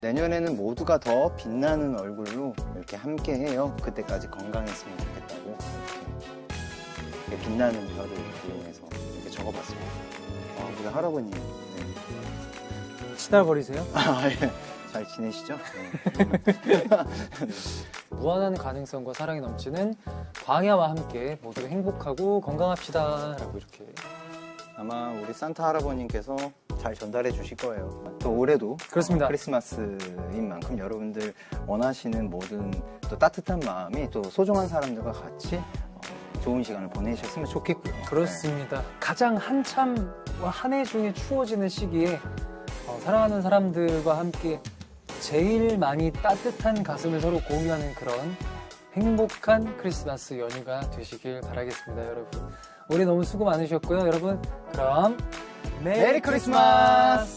내년에는 모두가 더 빛나는 얼굴로 이렇게 함께 해요. 그때까지 건강했으면 좋겠다고 이렇게 빛나는 별을 이용해서 이렇게 적어봤습니다. 우리 할아버님. 네. 치달버리세요? 예. 잘 지내시죠? 네. 무한한 가능성과 사랑이 넘치는 광야와 함께 모두가 행복하고 건강합시다 라고 이렇게. 아마 우리 산타 할아버님께서 잘 전달해 주실 거예요. 또 올해도 그렇습니다. 크리스마스인 만큼 여러분들 원하시는 모든 또 따뜻한 마음이 또 소중한 사람들과 같이 좋은 시간을 보내셨으면 좋겠고요. 그렇습니다. 네. 가장 한참 한 해 중에 추워지는 시기에 사랑하는 사람들과 함께 제일 많이 따뜻한 가슴을 서로 공유하는 그런 행복한 크리스마스 연휴가 되시길 바라겠습니다, 여러분. 올해 너무 수고 많으셨고요, 여러분. 그럼 메리 크리스마스!